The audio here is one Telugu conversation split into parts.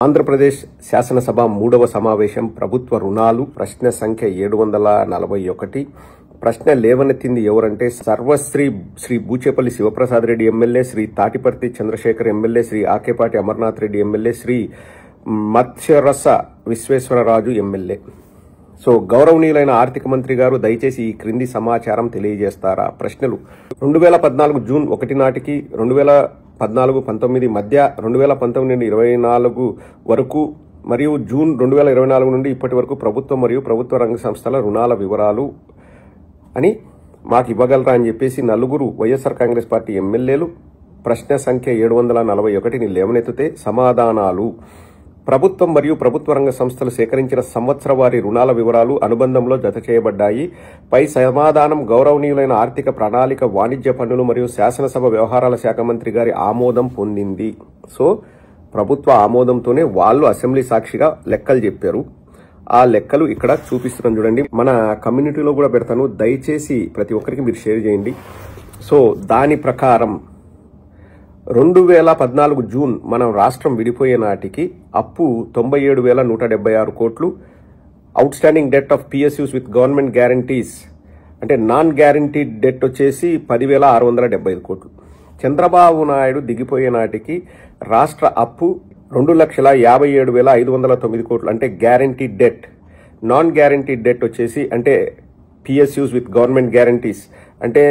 ఆంధ్రప్రదేశ్ శాసనసభ 3వ సమావేశం ప్రభుత్వ రుణాలు ప్రశ్న సంఖ్య 741 ప్రశ్న లేవనెత్తింది ఎవరంటే సర్వశ్రీ Shri Bucheppalli Sivaprasad Reddy MLA, Shri Tatiparthi Chandrasekhar MLA, Shri Akepati Amarnath Reddy MLA, Shri Matsyarasa Visweswararaju MLA. So గౌరవనీయులైన ఆర్థిక మంత్రి గారు దయచేసి ఈ క్రింది సమాచారం తెలియజేస్తారా? ప్రశ్నలు 2014 జూన్ 1 నాటికి 2014-19 మధ్య 2019-24 వరకు మరియు జూన్ 2024 నుండి ఇప్పటి వరకు ప్రభుత్వం మరియు ప్రభుత్వ రంగ సంస్థల రుణాల వివరాలు అని మాకు ఇవ్వగలరా అని చెప్పేసి నలుగురు వైఎస్ఆర్ కాంగ్రెస్ పార్టీ ఎమ్మెల్యేలు ప్రశ్న సంఖ్య 741ని లేవనెత్తితే సమాధానాలు: ప్రభుత్వం మరియు ప్రభుత్వ రంగ సంస్థలు సేకరించిన సంవత్సర వారి రుణాల వివరాలు అనుబంధంలో జత చేయబడ్డాయి. పై సమాధానం గౌరవనీయులైన ఆర్థిక ప్రణాళిక, వాణిజ్య పన్నులు మరియు శాసనసభ వ్యవహారాల శాఖ మంత్రి గారి ఆమోదం పొందింది. సో ప్రభుత్వ ఆమోదంతోనే వాళ్ళు అసెంబ్లీ సాక్షిగా లెక్కలు చెప్పారు. ఆ లెక్కలు ఇక్కడ చూపిస్తున్నాం చూడండి. మన కమ్యూనిటీలో కూడా పెడతాను, దయచేసి ప్రతి ఒక్కరికి మీరు షేర్ చేయండి. సో దాని ప్రకారం 2014 జూన్ మనం రాష్ట్రం విడిపోయే నాటికి అప్పు 97,176 కోట్లు, out standing det of PSUs with government guarantees అంటే నాన్ గ్యారంటీడ్ డెట్ వచ్చేసి 10,675 కోట్లు. చంద్రబాబు నాయుడు దిగిపోయే నాటికి రాష్ట్ర అప్పు 2,57,509 కోట్లు అంటే guaranteed debt. Non guaranteed debt వచ్చేసి అంటే పిఎస్యూస్ విత్ గవర్నమెంట్ గ్యారంటీస్ అంటే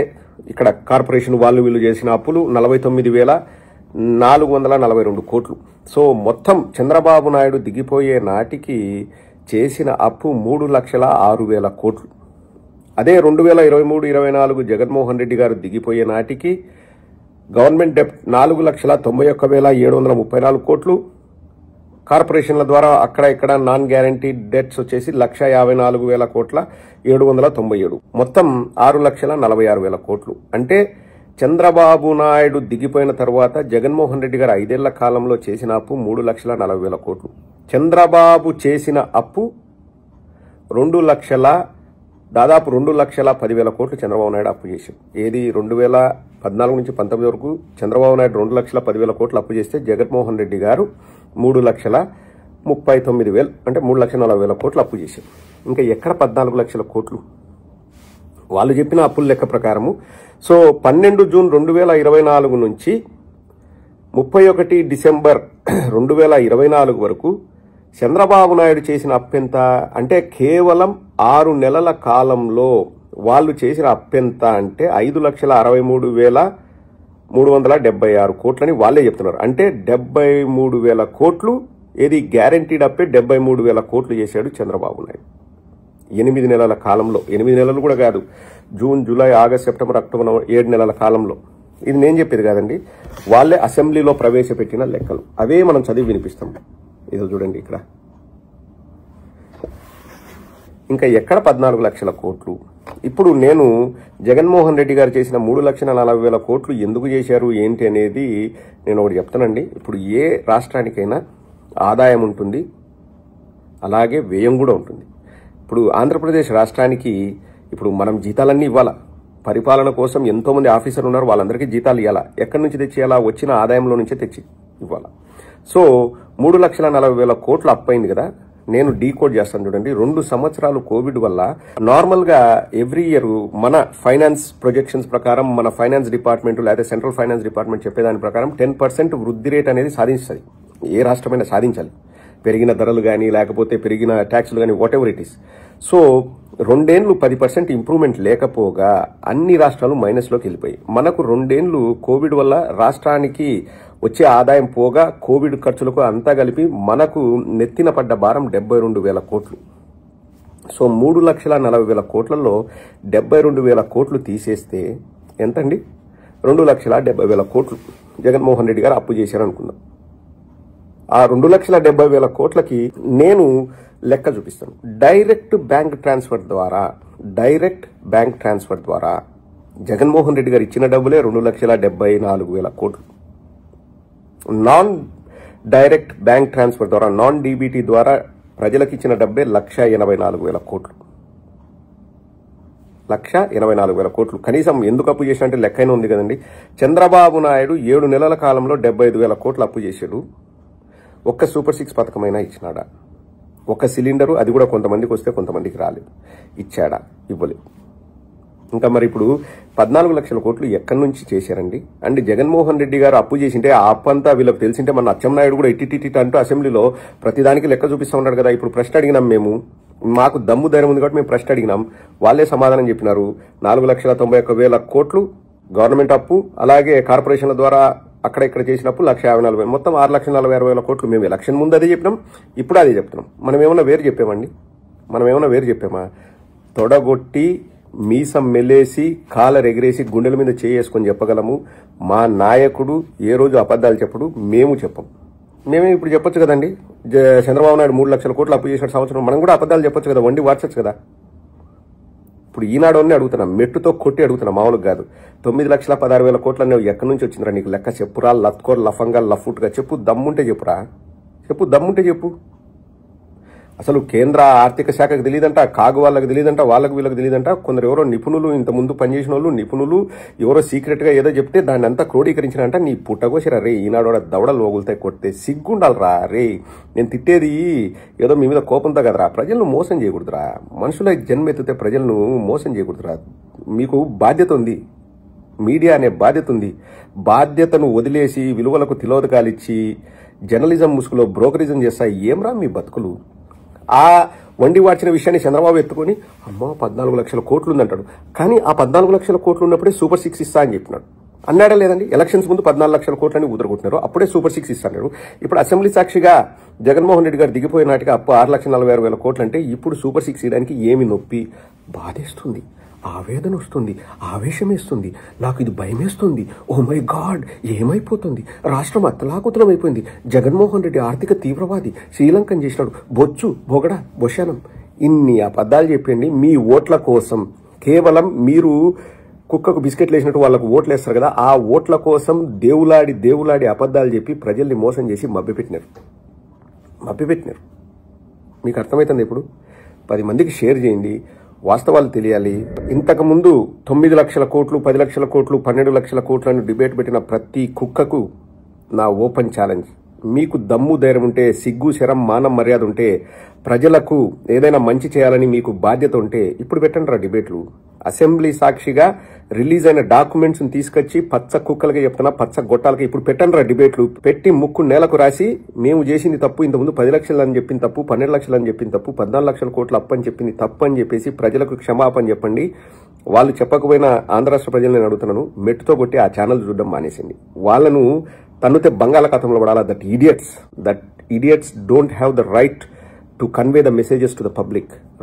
ఇక్కడ కార్పొరేషన్ వాళ్ళు వీళ్ళు చేసిన అప్పులు 49,442 కోట్లు. సో మొత్తం చంద్రబాబు నాయుడు దిగిపోయే నాటికి చేసిన అప్పు 3,06,000 కోట్లు. అదే 2023-24 జగన్మోహన్ రెడ్డి గారు దిగిపోయే నాటికి గవర్నమెంట్ డెప్ట్ 4,91,734 కోట్లు, కార్పొరేషన్ల ద్వారా అక్కడ ఇక్కడ నాన్ గ్యారంటీడ్ డెట్స్ వచ్చేసి 1,54,000 కోట్ల 797, మొత్తం 6,46,000 కోట్లు. అంటే చంద్రబాబు నాయుడు దిగిపోయిన తర్వాత జగన్మోహన్ రెడ్డి గారు 5 ఏళ్ల కాలంలో చేసిన అప్పు 3,40,000 కోట్లు. చంద్రబాబు చేసిన అప్పు దాదాపు 2,10,000 కోట్లు చంద్రబాబు నాయుడు అప్పు చేశారు. ఏది 2014 నుంచి 19 వరకు చంద్రబాబు నాయుడు 2,10,000 కోట్లు అప్పు చేస్తే జగన్మోహన్ రెడ్డి గారు 3,39,000 అంటే 3,40,000 కోట్లు అప్పు చేశారు. ఇంకా ఎక్కడ 14 లక్షల కోట్లు? వాళ్ళు చెప్పిన అప్పుల లెక్క ప్రకారము. సో 12 జూన్ 2024 నుంచి 31 డిసెంబర్ 2024 వరకు చంద్రబాబు నాయుడు చేసిన అప్పెంత అంటే కేవలం 6 నెలల కాలంలో వాళ్ళు చేసిన అప్పెంత అంటే 5,63,376 కోట్లని వాళ్ళే చెప్తున్నారు. అంటే 73,000 కోట్లు ఏది గ్యారంటీడ్ అప్పే 73,000 కోట్లు చేశాడు చంద్రబాబు నాయుడు 8 నెలల కాలంలో. 8 నెలలు కూడా కాదు, June, July, August, September, October, 7 నెలల కాలంలో. ఇది నేను చెప్పేది కాదండి, వాళ్ళే అసెంబ్లీలో ప్రవేశపెట్టిన లెక్కలు. అవే మనం చదివి వినిపిస్తాం. ఇదో చూడండి ఇక్కడ. ఇంకా ఎక్కడ 14 లక్షల కోట్లు? ఇప్పుడు నేను జగన్మోహన్ రెడ్డి గారు చేసిన 3,40,000 కోట్లు ఎందుకు చేశారు ఏంటి అనేది నేను ఒకటి చెప్తానండి. ఇప్పుడు ఏ రాష్ట్రానికైనా ఆదాయం ఉంటుంది, అలాగే వ్యయం కూడా ఉంటుంది. ఇప్పుడు ఆంధ్రప్రదేశ్ రాష్ట్రానికి ఇప్పుడు మనం జీతాలన్నీ ఇవ్వాలా, పరిపాలన కోసం ఎంతో మంది ఆఫీసర్లు ఉన్నారు, వాళ్ళందరికీ జీతాలు ఇవ్వాలా. ఎక్కడి నుంచి తెచ్చేయాలా? వచ్చిన ఆదాయంలో నుంచే తెచ్చి ఇవ్వాలా. సో 3,40,000 కోట్లు అప్పైంది కదా. నేను డీకోడ్ చేస్తాను చూడండి. 2 సంవత్సరాలు కోవిడ్ వల్ల నార్మల్ గా ఎవ్రీ ఇయర్ మన ఫైనాన్స్ ప్రొజెక్షన్స్ ప్రకారం మన ఫైనాన్స్ డిపార్ట్మెంట్ లేదా సెంట్రల్ ఫైనాన్స్ డిపార్ట్మెంట్ చెప్పేదాని ప్రకారం 10% వృద్ధి రేట్ అనేది సాధిస్తుంది. ఏ రాష్ట్రమైనా సాధించాలి, పెరిగిన ధరలు కానీ లేకపోతే పెరిగిన ట్యాక్సులు కానీ what ever it is. So 2 ఏళ్లు 10% ఇంప్రూవ్మెంట్ లేకపోగా అన్ని రాష్ట్రాలు మైనస్లోకి వెళ్ళిపోయి, మనకు 2 ఏళ్లు కోవిడ్ వల్ల రాష్ట్రానికి వచ్చే ఆదాయం పోగా కోవిడ్ ఖర్చులకు అంతా కలిపి మనకు నెత్తిన పడ్డ భారం 72,000 కోట్లు. సో 3,40,000 కోట్లలో 72,000 కోట్లు తీసేస్తే ఎంతండి? 2,70,000 కోట్లు జగన్మోహన్ రెడ్డి గారు అప్పు చేశారనుకుందాం. ఆ 2,70,000 కోట్లకి నేను లెక్క చూపిస్తాను. డైరెక్ట్ బ్యాంక్ ట్రాన్స్ఫర్ ద్వారా జగన్మోహన్ రెడ్డి గారు ఇచ్చిన డబ్బులే 2,74,000 కోట్లు. నాన్ డైరెక్ట్ బ్యాంక్ ట్రాన్స్ఫర్ ద్వారా, నాన్ డీబీటీ ద్వారా ప్రజలకు ఇచ్చిన డబ్బే 1,84,000 కోట్లు. 1,84,000 కోట్లు. కనీసం ఎందుకు అప్పు చేసినంటే లెక్కైనా ఉంది కదండి. చంద్రబాబు నాయుడు 7 నెలల కాలంలో 75,000 కోట్లు అప్పు చేశాడు. ఒక్క సూపర్ 6 పథకమైనా ఇచ్చినాడా? ఒక సిలిండరు, అది కూడా కొంతమందికి వస్తే కొంతమందికి రాలేదు. ఇచ్చాడా? ఇవ్వలేదు. ఇంకా మరి ఇప్పుడు 14 లక్షల కోట్లు ఎక్కడి నుంచి చేశారండి? అంటే జగన్మోహన్ రెడ్డి గారు అప్పు చేసింటే ఆ అప్పు అంతా వీళ్ళకి తెలిసింటే మన అచ్చెన్నాయుడు కూడా ఇట్టి అంటూ అసెంబ్లీలో ప్రతిదానికి లెక్క చూపిస్తూ ఉన్నాడు కదా. ఇప్పుడు ప్రశ్న అడిగినాం మేము, మాకు దమ్ము ధైర్యం ఉంది కాబట్టి మేము ప్రశ్న అడిగినాం. వాళ్ళే సమాధానం చెప్పినారు. 4,91,000 కోట్లు గవర్నమెంట్ అప్పు, అలాగే కార్పొరేషన్ల ద్వారా అక్కడ ఇక్కడ చేసినప్పుడు 1,54,000, మొత్తం 6,46,000 కోట్లు. మేము ఎలక్షన్ ముందు అదే చెప్పినాం, ఇప్పుడు అదే చెప్తున్నాం. మనం ఏమన్నా వేరు చెప్పామండి? మనం ఏమన్నా వేరు చెప్పామా? తొడగొట్టి మీసం మెల్లేసి కాలర్ ఎగిరేసి గుండెల మీద చేసుకొని చెప్పగలము. మా నాయకుడు ఏ రోజు అబద్దాలు చెప్పడు, మేము చెప్పం. మేమే ఇప్పుడు చెప్పొచ్చు కదండి. చంద్రబాబు నాయుడు 3 లక్షల కోట్లు అప్పు చేసిన సంవత్సరం, మనం కూడా అబద్దాలు చెప్పొచ్చు కదా, వండి వార్చచ్చు కదా. ఇప్పుడు ఈనాడు అన్నీ అడుగుతున్నా, మెట్టుతో కొట్టి అడుగుతున్నా, మామూలుగా కాదు. 9,16,000 కోట్లు అనేవి ఎక్కడి నుంచి వచ్చిందిరా? నీకు లెక్క చెప్పురా, లత్కోర్ లఫంగా లఫుట్గా చెప్పు, దమ్ముంటే చెప్పురా, చెప్పు, దమ్ముంటే చెప్పు. అసలు కేంద్ర ఆర్థిక శాఖకు తెలియదంట, కాగు వాళ్ళకి తెలియదంట, వాళ్ళకి వీళ్ళకి తెలియదంట. కొందరు ఎవరో నిపుణులు, ఇంతకుముందు పనిచేసిన వాళ్ళు నిపుణులు ఎవరో సీక్రెట్ గా ఏదో చెప్తే దాన్ని అంతా క్రోడీకరించినంట. నీ పుట్టగోసిరా రే, ఈనాడు దవడలు లోగులుతాయి కొడితే సిగ్గుండాలరా రే. నేను తిట్టేది ఏదో మీ మీద కోపంతో కదరా. ప్రజలను మోసం చేయకూడదురా. మనుషుల జన్మెత్తితే ప్రజలను మోసం చేయకూడదురా. మీకు బాధ్యత ఉంది, మీడియా అనే బాధ్యత ఉంది. బాధ్యతను వదిలేసి విలువలకు తిలోదకాలిచ్చి జర్నలిజం ముసుగులో బ్రోకరిజం చేస్తా ఏమ్రా మీ బతుకులు? ఆ వండి వార్చిన విషయాన్ని చంద్రబాబు ఎత్తుకొని అమ్మా 14 లక్షల కోట్లు ఉందంటాడు. కానీ ఆ 14 లక్షల కోట్లు ఉన్నప్పుడే సూపర్ 6 ఇస్తా అని చెప్పినాడు. అన్నాడా లేదండి? ఎలక్షన్స్ ముందు 14 లక్షల కోట్లని ఉదరగొట్టినారు, అప్పుడే సూపర్ 6 ఇస్తా అన్నాడు. ఇప్పుడు అసెంబ్లీ సాక్షిగా జగన్మోహన్ రెడ్డి గారు దిగిపోయిన నాటికి అప్పు 6,46,000 కోట్లు అంటే ఇప్పుడు సూపర్ 6 ఇవ్వడానికి ఏమి నొప్పి? బాధేస్తుంది, ఆవేదన వస్తుంది, ఆవేశం వేస్తుంది, నాకు ఇది భయమేస్తుంది. ఓ మై గాడ్, ఏమైపోతుంది? రాష్ట్రం అత్తలాకుతలం అయిపోయింది. జగన్మోహన్ రెడ్డి ఆర్థిక తీవ్రవాది, శ్రీలంకన్ చేసినాడు, బొచ్చు బొగడ బొశానం. ఇన్ని అబద్ధాలు చెప్పండి మీ ఓట్ల కోసం. కేవలం మీరు కుక్కకు బిస్కెట్లు వేసినట్టు వాళ్ళకు ఓట్లు వేస్తారు కదా, ఆ ఓట్ల కోసం దేవులాడి అబద్ధాలు చెప్పి ప్రజల్ని మోసం చేసి మభ్యపెట్టినారు. మీకు అర్థమవుతుంది. ఇప్పుడు 10 మందికి షేర్ చేయండి, వాస్తవాలు తెలియాలి. ఇంతకుముందు 9 లక్షల కోట్లు, 10 లక్షల కోట్లు, 12 లక్షల కోట్లను డిబేట్ పెట్టిన ప్రతి కుక్కకు నా ఓపెన్ ఛాలెంజ్. మీకు దమ్ము ధైర్యం ఉంటే, సిగ్గు శరం మానం మర్యాద ఉంటే, ప్రజలకు ఏదైనా మంచి చేయాలని మీకు బాధ్యత ఉంటే ఇప్పుడు పెట్టండి రా డిబేట్లు. అసెంబ్లీ సాక్షిగా రిలీజ్ అయిన డాక్యుమెంట్స్ తీసుకొచ్చి పచ్చ కుక్కలకి చెప్తున్నా, పచ్చ గొట్టాలకి ఇప్పుడు పెట్టండి రా డిబేట్లు. పెట్టి ముక్కు నేలకు రాసి మేము చేసింది తప్పు, ఇంతకుముందు 10 లక్షలు అని చెప్పింది తప్పు, 12 లక్షలు అని చెప్పింది తప్పు, 14 లక్షల కోట్లు అప్పని చెప్పింది తప్పు అని చెప్పేసి ప్రజలకు క్షమాపణ చెప్పండి. వాళ్ళు చెప్పకపోయినా ఆంధ్ర రాష్ట్ర ప్రజలు నేను అడుగుతున్నాను, మెట్టుతో కొట్టి ఆ ఛానల్ చూడడం మానేసింది. వాళ్ళను తన్నుతే బంగాళాఖాతంలో పడాలా. That idiots don't have the right to convey the messages to the public.